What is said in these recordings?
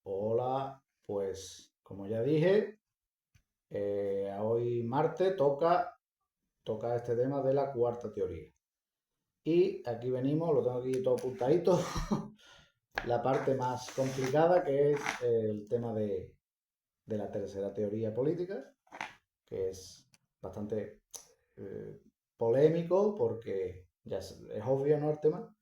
Hola, pues como ya dije, hoy martes toca este tema de la cuarta teoría. Y aquí venimos, lo tengo aquí todo apuntadito, la parte más complicada que es el tema de la tercera teoría política, que es bastante eh, polémico porque ya es obvio, ¿no? El tema,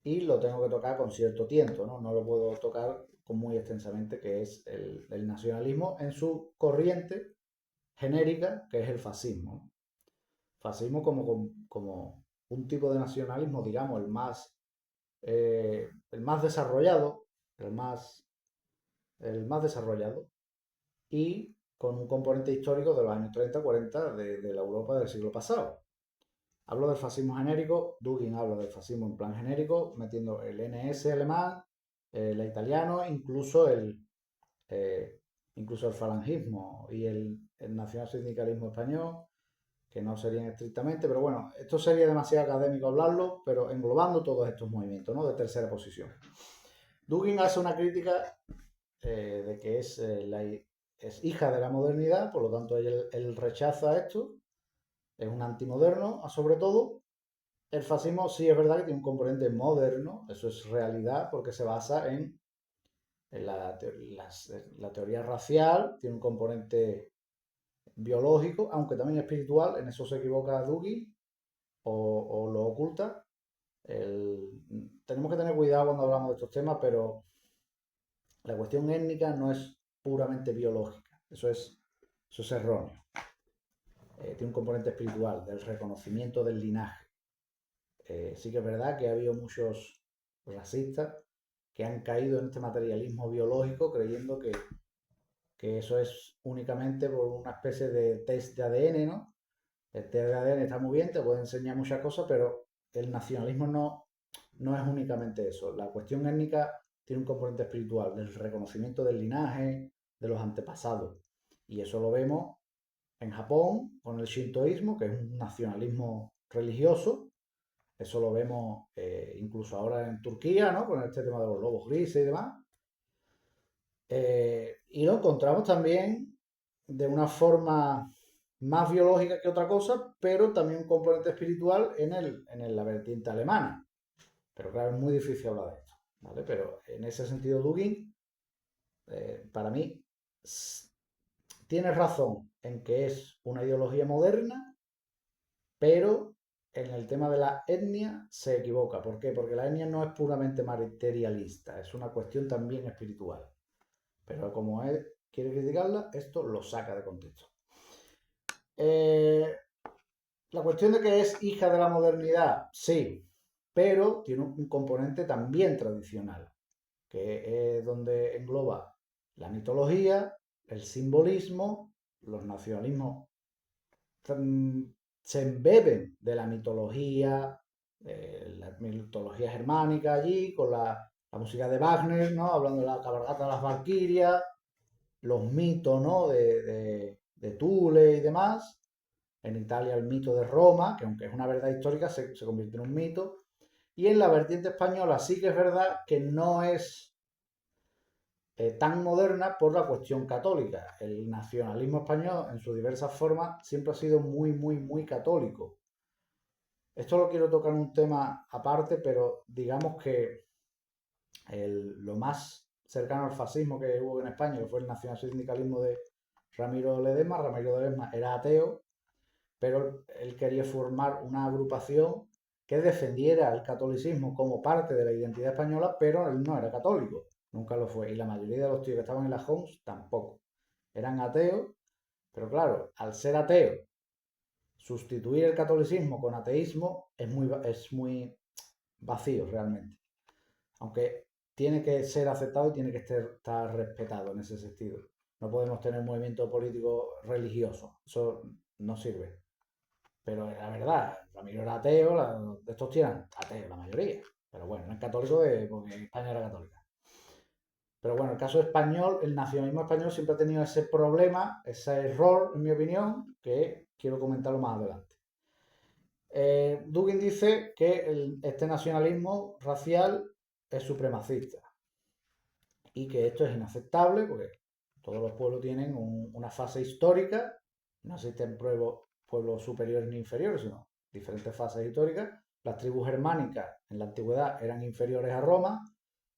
y lo tengo que tocar con cierto tiento, ¿no? No lo puedo tocar con muy extensamente, que es el nacionalismo en su corriente genérica, que es el fascismo, ¿no? Fascismo como un tipo de nacionalismo, digamos, el más desarrollado, el más, el más desarrollado, y con un componente histórico de los años 30-40 de la Europa del siglo pasado. Hablo del fascismo genérico, Dugin habla del fascismo en plan genérico, metiendo el NS alemán, el italiano, eh, incluso el falangismo y el nacionalsindicalismo español, que no serían estrictamente, pero bueno, esto sería demasiado académico hablarlo, pero englobando todos estos movimientos, ¿no? De tercera posición. Dugin hace una crítica de que es hija de la modernidad, por lo tanto él rechaza esto, es un antimoderno, sobre todo. El fascismo sí es verdad que tiene un componente moderno, eso es realidad, porque se basa en la teoría racial, tiene un componente biológico, aunque también espiritual, en eso se equivoca Dugin o lo oculta. Tenemos que tener cuidado cuando hablamos de estos temas, pero la cuestión étnica no es puramente biológica, eso es erróneo. Tiene un componente espiritual, del reconocimiento del linaje. Sí que es verdad que ha habido muchos racistas que han caído en este materialismo biológico creyendo que eso es únicamente por una especie de test de ADN, ¿no? El test de ADN está muy bien, te puede enseñar muchas cosas, pero el nacionalismo no es únicamente eso. La cuestión étnica tiene un componente espiritual, del reconocimiento del linaje, de los antepasados. Y eso lo vemos en Japón con el shintoísmo, que es un nacionalismo religioso. Eso lo vemos incluso ahora en Turquía, ¿no? Con este tema de los lobos grises y demás. Y lo encontramos también de una forma más biológica que otra cosa, pero también un componente espiritual en la vertiente alemana. Pero claro, es muy difícil hablar de esto, ¿vale? Pero en ese sentido, Dugin, para mí, tiene razón en que es una ideología moderna, pero en el tema de la etnia se equivoca. ¿Por qué? Porque la etnia no es puramente materialista, es una cuestión también espiritual. Pero como él quiere criticarla, esto lo saca de contexto. Eh, la cuestión de que es hija de la modernidad, sí, pero tiene un componente también tradicional, que es donde engloba la mitología, el simbolismo, los nacionalismos mm, se embeben de la mitología germánica allí, con la música de Wagner, ¿no? Hablando de la cabalgata de las Valquirias, los mitos, ¿no? De Thule y demás. En Italia el mito de Roma, que aunque es una verdad histórica, se convierte en un mito. Y en la vertiente española sí que es verdad que no es tan moderna por la cuestión católica. El nacionalismo español en sus diversas formas siempre ha sido muy, muy, muy católico. Esto lo quiero tocar en un tema aparte, pero digamos que lo más cercano al fascismo que hubo en España, que fue el nacionalsindicalismo de Ramiro Ledesma era ateo, pero él quería formar una agrupación que defendiera el catolicismo como parte de la identidad española, pero él no era católico, nunca lo fue. Y la mayoría de los tíos que estaban en la Homs tampoco. Eran ateos, pero claro, al ser ateo, sustituir el catolicismo con ateísmo es muy vacío realmente. Aunque tiene que ser aceptado y tiene que estar respetado en ese sentido. No podemos tener un movimiento político religioso, eso no sirve. Pero la verdad, Ramiro era ateo, de estos tíos eran ateos, la mayoría. Pero bueno, eran católicos porque España era católica. Pero bueno, el caso español, el nacionalismo español siempre ha tenido ese problema, ese error, en mi opinión, que quiero comentarlo más adelante. Dugin dice que este nacionalismo racial es supremacista. y que esto es inaceptable porque todos los pueblos tienen una fase histórica, no existen pueblos superiores ni inferiores, sino diferentes fases históricas. Las tribus germánicas en la antigüedad eran inferiores a Roma,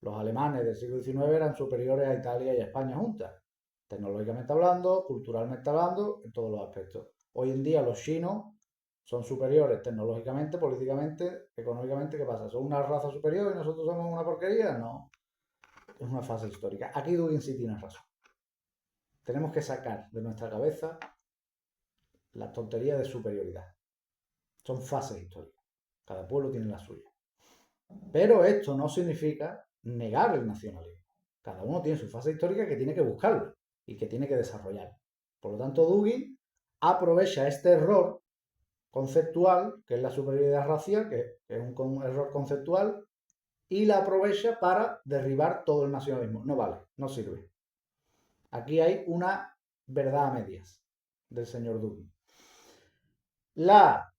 los alemanes del siglo XIX eran superiores a Italia y a España juntas, tecnológicamente hablando, culturalmente hablando, en todos los aspectos. Hoy en día los chinos son superiores tecnológicamente, políticamente, económicamente. ¿Qué pasa? ¿Son una raza superior y nosotros somos una porquería? No, es una fase histórica. Aquí Dugin sí tiene razón. Tenemos que sacar de nuestra cabeza la tontería de superioridad. Son fases históricas. Cada pueblo tiene la suya. Pero esto no significa negar el nacionalismo. Cada uno tiene su fase histórica que tiene que buscarla y que tiene que desarrollar. Por lo tanto, Dugin aprovecha este error conceptual, que es la superioridad racial, que es un error conceptual, y la aprovecha para derribar todo el nacionalismo. No vale, no sirve. Aquí hay una verdad a medias del señor Dugin. La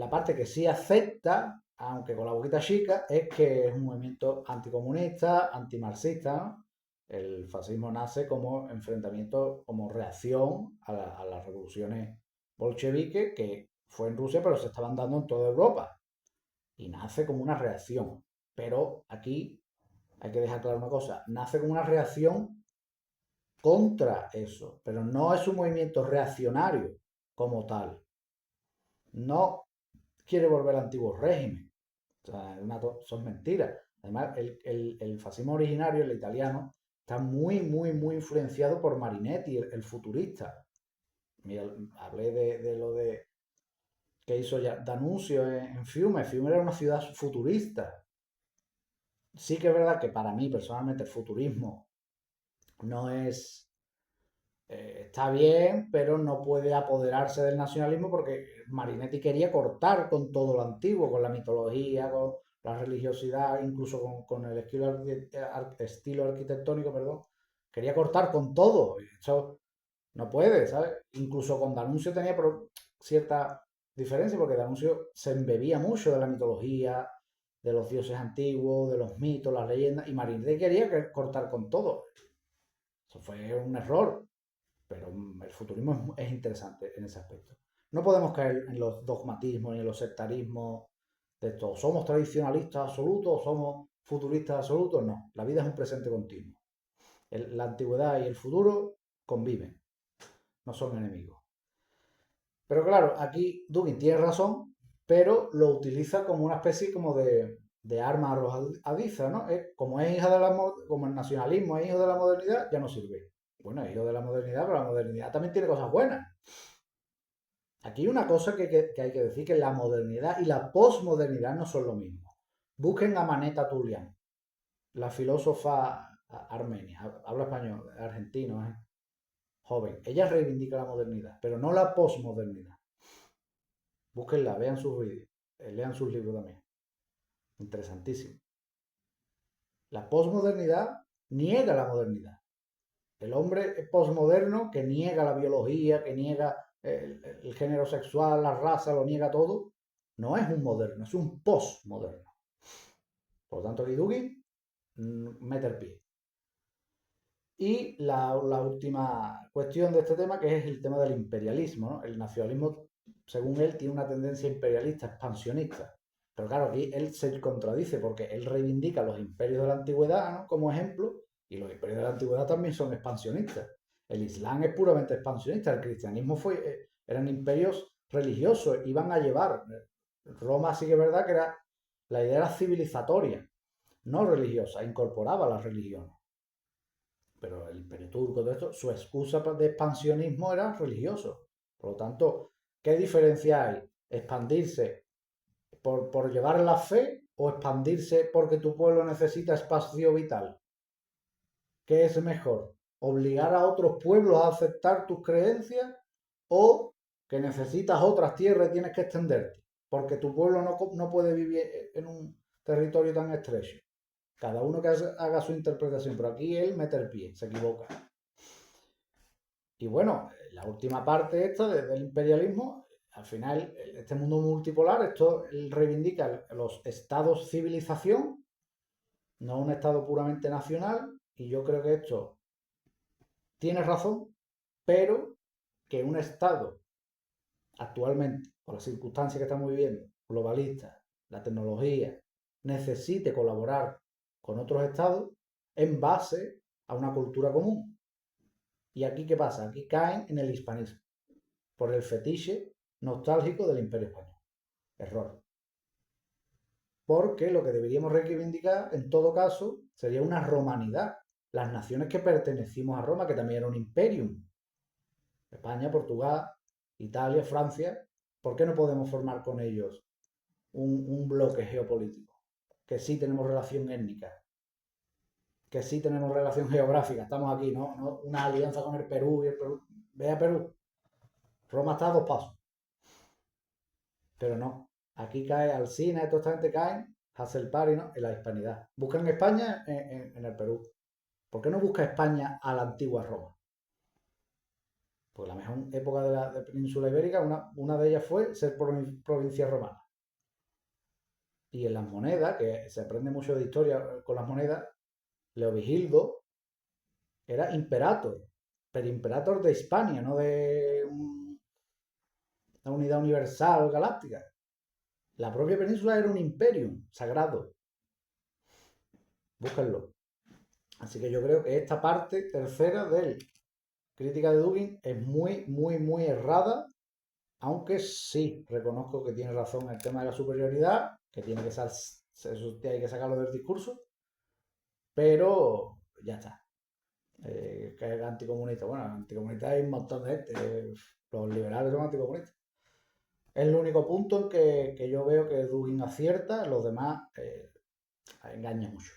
parte que sí acepta, aunque con la boquita chica, es que es un movimiento anticomunista, antimarxista, ¿no? El fascismo nace como enfrentamiento, como reacción a las revoluciones bolcheviques, que fue en Rusia, pero se estaban dando en toda Europa. Y nace como una reacción. Pero aquí hay que dejar claro una cosa, nace como una reacción contra eso, pero no es un movimiento reaccionario como tal. No quiere volver al antiguo régimen. O sea, son mentiras. Además, el fascismo originario, el italiano, está muy, muy, muy influenciado por Marinetti, el futurista. Mira, hablé de lo de que hizo ya D'Annunzio en Fiume. Fiume era una ciudad futurista. Sí que es verdad que para mí, personalmente, el futurismo no es está bien, pero no puede apoderarse del nacionalismo porque Marinetti quería cortar con todo lo antiguo, con la mitología, con la religiosidad, incluso con el estilo arquitectónico, perdón. Quería cortar con todo. Eso no puede, ¿sabes? Incluso con D'Annunzio tenía cierta diferencia porque D'Annunzio se embebía mucho de la mitología, de los dioses antiguos, de los mitos, las leyendas, y Marinetti quería cortar con todo. Eso fue un error. Pero el futurismo es interesante en ese aspecto. No podemos caer en los dogmatismos ni en los sectarismos de esto. ¿Somos tradicionalistas absolutos o somos futuristas absolutos? No, la vida es un presente continuo. La antigüedad y el futuro conviven, no son enemigos. Pero claro, aquí Dugin tiene razón, pero lo utiliza como una especie como de arma arrojadiza, ¿no? Como es hija de como el nacionalismo es hijo de la modernidad, ya no sirve. Bueno, es hijo de la modernidad, pero la modernidad también tiene cosas buenas. Aquí hay una cosa que hay que decir, que la modernidad y la posmodernidad no son lo mismo. Busquen a Maneta Tulian, la filósofa armenia, habla español, argentino, joven. Ella reivindica la modernidad, pero no la posmodernidad. Búsquenla, vean sus vídeos, lean sus libros también. Interesantísimo. La posmodernidad niega la modernidad. El hombre posmoderno que niega la biología, que niega el género sexual, la raza, lo niega todo, no es un moderno, es un postmoderno. Por lo tanto, Dugin mete el pie. Y la última cuestión de este tema, que es el tema del imperialismo, ¿no? El nacionalismo, según él, tiene una tendencia imperialista, expansionista. Pero claro, aquí él se contradice porque él reivindica los imperios de la antigüedad, ¿no? Como ejemplo, y los imperios de la antigüedad también son expansionistas. El Islam es puramente expansionista, el cristianismo eran imperios religiosos, iban a llevar. Roma sí que es verdad que la idea era civilizatoria, no religiosa, incorporaba las religiones. Pero el imperio turco, todo esto, su excusa de expansionismo era religioso. Por lo tanto, ¿qué diferencia hay? ¿Expandirse por llevar la fe o expandirse porque tu pueblo necesita espacio vital? ¿Qué es mejor? ¿Obligar a otros pueblos a aceptar tus creencias o que necesitas otras tierras y tienes que extenderte? Porque tu pueblo no puede vivir en un territorio tan estrecho. Cada uno que haga su interpretación, pero aquí él mete el pie, se equivoca. Y bueno, la última parte esta del imperialismo, al final, este mundo multipolar, esto él reivindica los estados civilización, no un Estado puramente nacional, y yo creo que esto tiene razón, pero que un Estado actualmente, por las circunstancias que estamos viviendo, globalistas, la tecnología, necesite colaborar con otros estados en base a una cultura común. ¿Y aquí qué pasa? Aquí caen en el hispanismo, por el fetiche nostálgico del Imperio Español. Error. Porque lo que deberíamos reivindicar, en todo caso, sería una romanidad. Las naciones que pertenecimos a Roma, que también era un imperium. España, Portugal, Italia, Francia. ¿Por qué no podemos formar con ellos un bloque geopolítico? Que sí tenemos relación étnica, que sí tenemos relación geográfica. Estamos aquí, ¿no? ¿No? Una alianza con el Perú y el Perú. Ve a Perú. Roma está a 2 pasos. Pero no. Aquí cae Alsina, toda esta gente caen, Hasselpari, ¿no? En la hispanidad. Buscan España en el Perú. ¿Por qué no busca España a la antigua Roma? Pues la mejor época de península ibérica, una de ellas fue ser provincia romana. Y en las monedas, que se aprende mucho de historia con las monedas, Leovigildo era imperator, pero imperator de Hispania, no de una unidad universal galáctica. La propia península era un imperium sagrado. Búsquenlo. Así que yo creo que esta parte tercera de Crítica de Dugin es muy, muy, muy errada, aunque sí reconozco que tiene razón el tema de la superioridad, que tiene que ser, eso hay que sacarlo del discurso, pero ya está. Que es anticomunista. Bueno, anticomunista hay un montón de gente. Los liberales son anticomunistas. Es el único punto en que yo veo que Dugin acierta, los demás engañan mucho.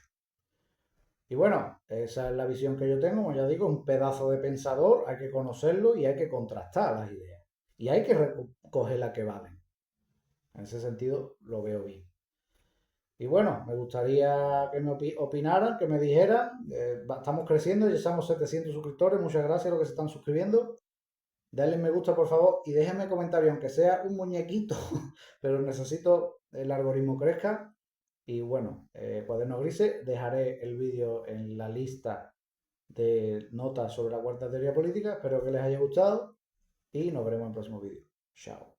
Y bueno, esa es la visión que yo tengo, como ya digo, un pedazo de pensador, hay que conocerlo y hay que contrastar las ideas. Y hay que recoger las que valen. En ese sentido lo veo bien. Y bueno, me gustaría que me opinaran, que me dijeran, estamos creciendo, ya somos 700 suscriptores, muchas gracias a los que se están suscribiendo. Dale me gusta por favor y déjenme comentario, aunque sea un muñequito, pero necesito el algoritmo crezca. Y bueno, Cuadernos Grises, dejaré el vídeo en la lista de notas sobre la cuarta teoría política. Espero que les haya gustado y nos veremos en el próximo vídeo. Chao.